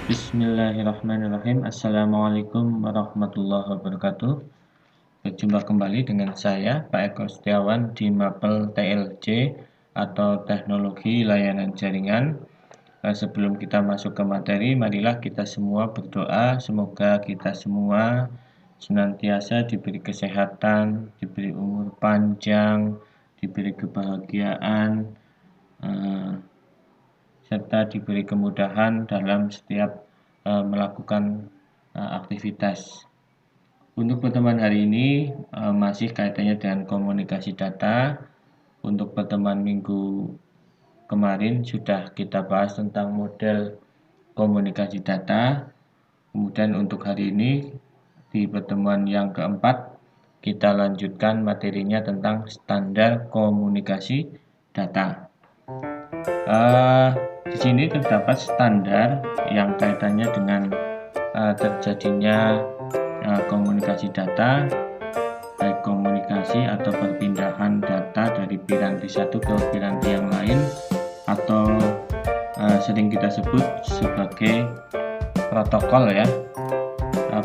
Bismillahirrahmanirrahim. Assalamualaikum warahmatullahi wabarakatuh. Berjumpa kembali dengan saya, Pak Eko Setiawan di Mapel TLJ atau Teknologi Layanan Jaringan. Sebelum kita masuk ke materi, marilah kita semua berdoa. Semoga kita semua senantiasa diberi kesehatan, diberi umur panjang, diberi kebahagiaan, serta diberi kemudahan dalam setiap melakukan aktivitas. Untuk pertemuan hari ini masih kaitannya dengan komunikasi data. Untuk pertemuan minggu kemarin sudah kita bahas tentang model komunikasi data. Kemudian untuk hari ini di pertemuan yang keempat kita lanjutkan materinya tentang standar komunikasi data. Di sini terdapat standar yang kaitannya dengan terjadinya komunikasi data, baik komunikasi atau perpindahan data dari piranti satu ke piranti yang lain, atau sering kita sebut sebagai protokol ya.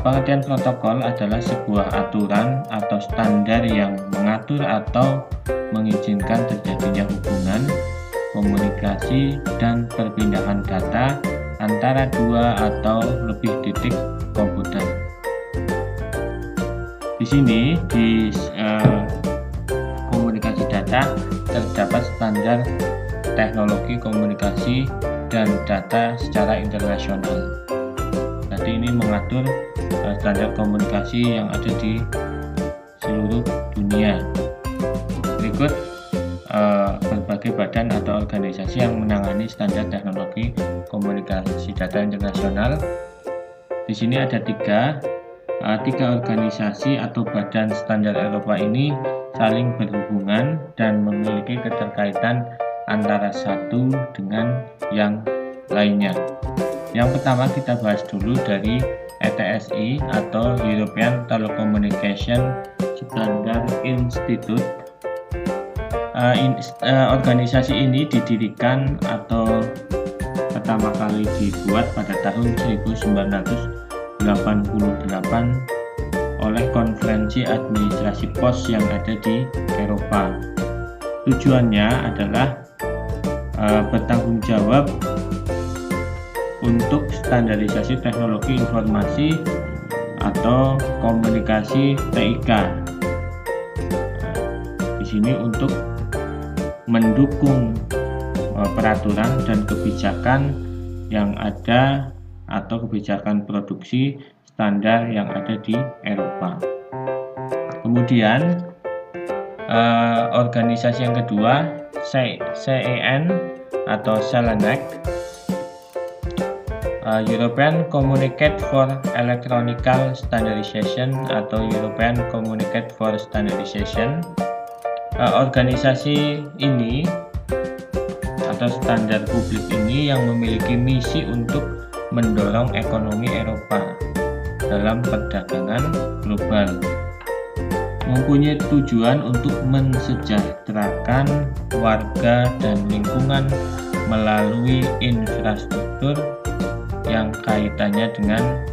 Pengertian protokol adalah sebuah aturan atau standar yang mengatur atau mengizinkan terjadinya hubungan, komunikasi, dan perpindahan data antara dua atau lebih titik komputer. Di sini di komunikasi data terdapat standar teknologi komunikasi dan data secara internasional. Jadi ini mengatur standar komunikasi yang ada di seluruh dunia. Berikut berbagai badan atau organisasi yang menangani standar teknologi komunikasi data internasional. Di sini ada tiga organisasi atau badan standar Eropa ini saling berhubungan dan memiliki keterkaitan antara satu dengan yang lainnya. Yang pertama kita bahas dulu dari ETSI atau European Telecommunication Standard Institute. Organisasi ini didirikan atau pertama kali dibuat pada tahun 1988 oleh Konferensi Administrasi Pos yang ada di Eropa. Tujuannya adalah bertanggung jawab untuk standarisasi teknologi informasi atau komunikasi TIK. Di sini untuk mendukung peraturan dan kebijakan yang ada atau kebijakan produksi standar yang ada di Eropa. Kemudian organisasi yang kedua CEN atau CELENEC, European Communicate for Electronical Standardization atau European Communicate for Standardization. Organisasi ini atau standar publik ini yang memiliki misi untuk mendorong ekonomi Eropa dalam perdagangan global, mempunyai tujuan untuk mensejahterakan warga dan lingkungan melalui infrastruktur yang kaitannya dengan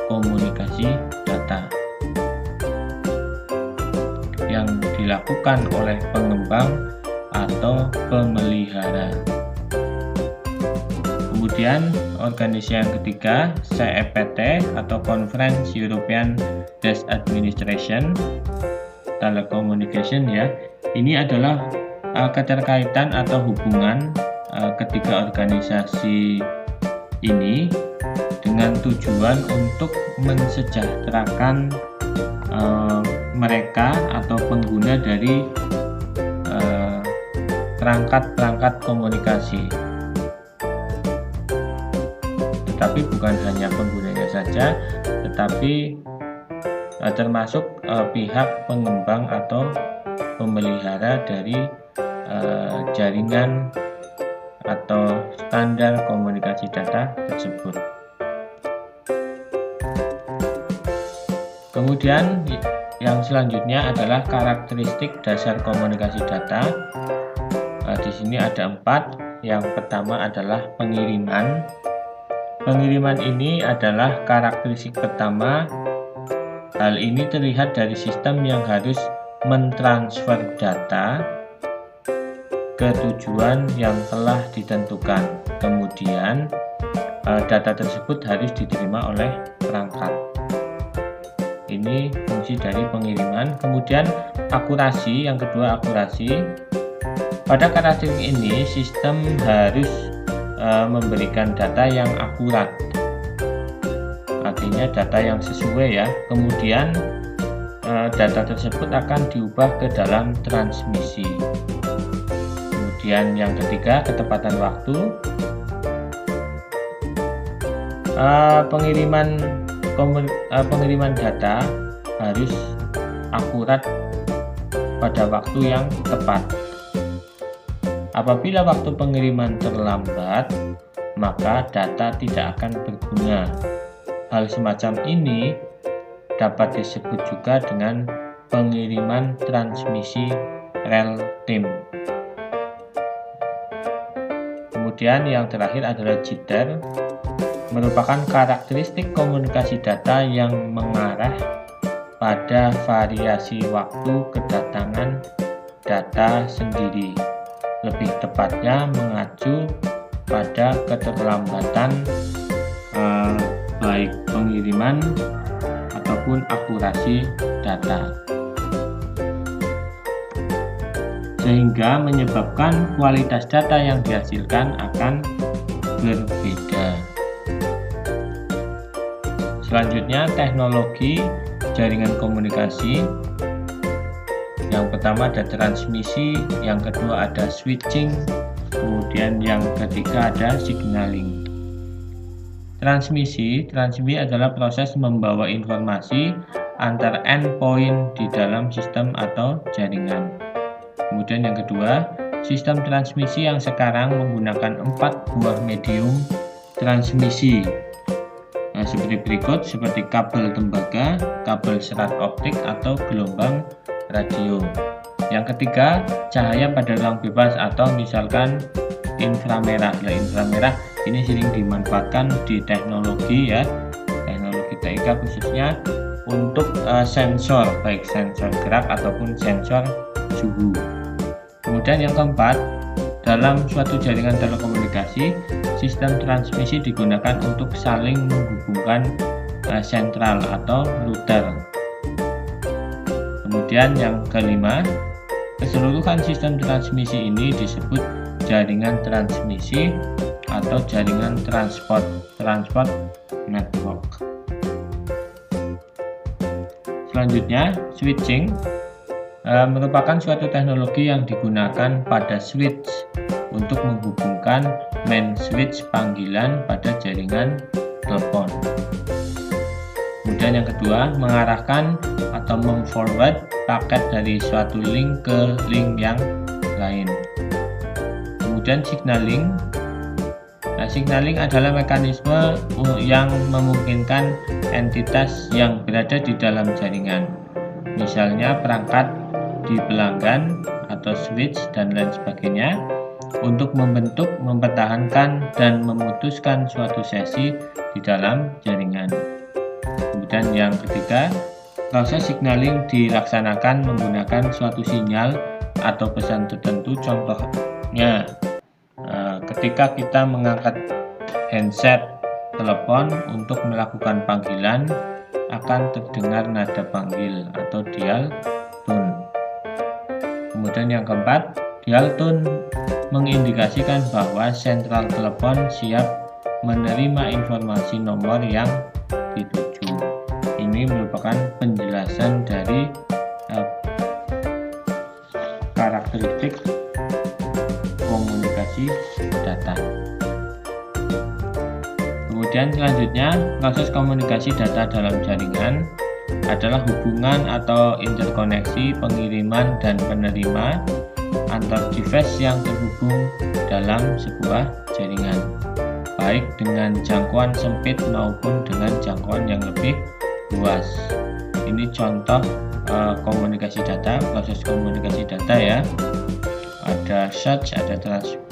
komunikasi data yang dilakukan oleh pengembang atau pemelihara. Kemudian organisasi yang ketiga CEPT atau Conference European Desk Administration Telecommunication ya. Ini adalah keterkaitan atau hubungan ketiga organisasi ini dengan tujuan untuk mensejahterakan mereka atau pengguna dari perangkat-perangkat komunikasi. Tetapi bukan hanya penggunanya saja, tetapi termasuk pihak pengembang atau pemelihara dari jaringan atau standar komunikasi data tersebut. Kemudian yang selanjutnya adalah karakteristik dasar komunikasi data. Di sini ada 4. Yang pertama adalah pengiriman. Pengiriman ini adalah karakteristik pertama. Hal ini terlihat dari sistem yang harus mentransfer data ke tujuan yang telah ditentukan. Kemudian data tersebut harus diterima oleh perangkat. Ini fungsi dari pengiriman. Kemudian akurasi, yang kedua akurasi. Pada karakteristik ini sistem harus memberikan data yang akurat, artinya data yang sesuai ya. Kemudian data tersebut akan diubah ke dalam transmisi. Kemudian yang ketiga, ketepatan waktu. Pengiriman data harus akurat pada waktu yang tepat. Apabila waktu pengiriman terlambat, maka data tidak akan berguna. Hal semacam ini dapat disebut juga dengan pengiriman transmisi real time. Kemudian yang terakhir adalah jitter, merupakan karakteristik komunikasi data yang mengarah pada variasi waktu kedatangan data sendiri. Lebih tepatnya mengacu pada keterlambatan baik pengiriman ataupun akurasi data, sehingga menyebabkan kualitas data yang dihasilkan akan berbeda. Selanjutnya, teknologi jaringan komunikasi. Yang pertama ada transmisi, yang kedua ada switching, kemudian yang ketiga ada signaling. Transmisi adalah proses membawa informasi antar endpoint di dalam sistem atau jaringan. Kemudian yang kedua, sistem transmisi yang sekarang menggunakan 4 buah medium transmisi. Seperti berikut, seperti kabel tembaga, kabel serat optik atau gelombang radio. Yang ketiga, cahaya pada ruang bebas atau misalkan inframerah. Inframerah ini sering dimanfaatkan di teknologi ya, teknologi TIK khususnya untuk sensor, baik sensor gerak ataupun sensor suhu. Kemudian yang keempat, dalam suatu jaringan telekomunikasi, sistem transmisi digunakan untuk saling menghubungkan sentral atau router. Kemudian yang kelima, keseluruhan sistem transmisi ini disebut jaringan transmisi atau jaringan transport network. Selanjutnya, switching merupakan suatu teknologi yang digunakan pada switch untuk menghubungkan main switch panggilan pada jaringan telepon. Kemudian yang kedua, mengarahkan atau memforward paket dari suatu link ke link yang lain. Kemudian signaling. Signaling adalah mekanisme yang memungkinkan entitas yang berada di dalam jaringan, misalnya perangkat di pelanggan atau switch dan lain sebagainya, untuk membentuk, mempertahankan, dan memutuskan suatu sesi di dalam jaringan. Kemudian yang ketiga, proses signaling dilaksanakan menggunakan suatu sinyal atau pesan tertentu. Contohnya, ketika kita mengangkat handset telepon untuk melakukan panggilan, akan terdengar nada panggil atau dial tone. Kemudian yang keempat, dial tone mengindikasikan bahwa sentral telepon siap menerima informasi nomor yang dituju. Ini merupakan penjelasan dari karakteristik komunikasi data. Kemudian selanjutnya, proses komunikasi data dalam jaringan adalah hubungan atau interkoneksi pengiriman dan penerima antar device yang terhubung dalam sebuah jaringan, baik dengan jangkauan sempit maupun dengan jangkauan yang lebih luas. Ini contoh komunikasi data, proses komunikasi data ya. Ada search, ada transmit,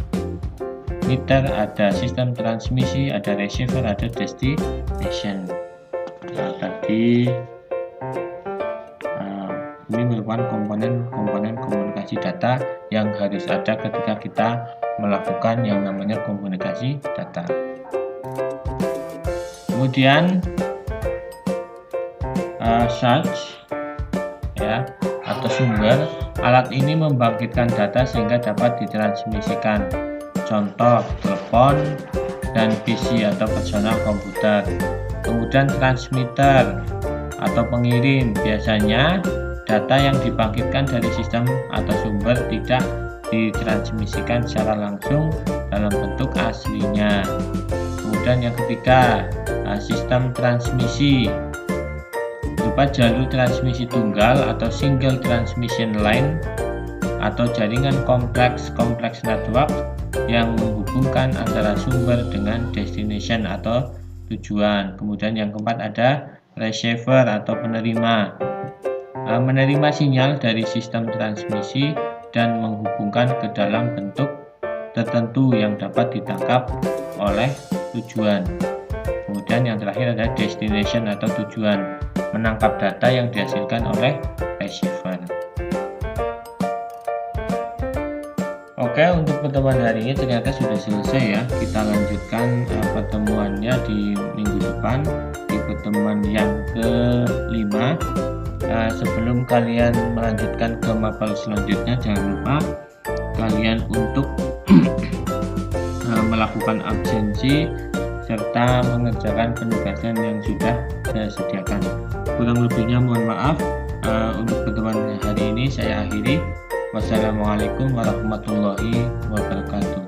transmitter, ada sistem transmisi, ada receiver, ada destination. Nah, tadi ini merupakan komponen komunikasi data yang harus ada ketika kita melakukan yang namanya komunikasi data. Kemudian source ya, atau sumber. Alat ini membangkitkan data sehingga dapat ditransmisikan. Contoh telepon dan PC atau personal komputer. Kemudian transmitter atau pengirim, biasanya data yang dibangkitkan dari sistem atau sumber tidak ditransmisikan secara langsung dalam bentuk aslinya. Kemudian yang ketiga, sistem transmisi berupa jalur transmisi tunggal atau single transmission line atau jaringan kompleks network yang menghubungkan antara sumber dengan destination atau tujuan. Kemudian yang keempat ada receiver atau penerima, menerima sinyal dari sistem transmisi dan menghubungkan ke dalam bentuk tertentu yang dapat ditangkap oleh tujuan. Kemudian yang terakhir ada destination atau tujuan, menangkap data yang dihasilkan oleh receiver. Oke, untuk pertemuan hari ini ternyata sudah selesai ya. Kita lanjutkan pertemuannya di minggu depan, di pertemuan yang ke-5. Sebelum kalian melanjutkan ke mapel selanjutnya, jangan lupa kalian untuk melakukan absensi serta mengerjakan penugasan yang sudah saya sediakan. Kurang lebihnya mohon maaf. Untuk pertemuan hari ini saya akhiri. Wassalamualaikum warahmatullahi wabarakatuh.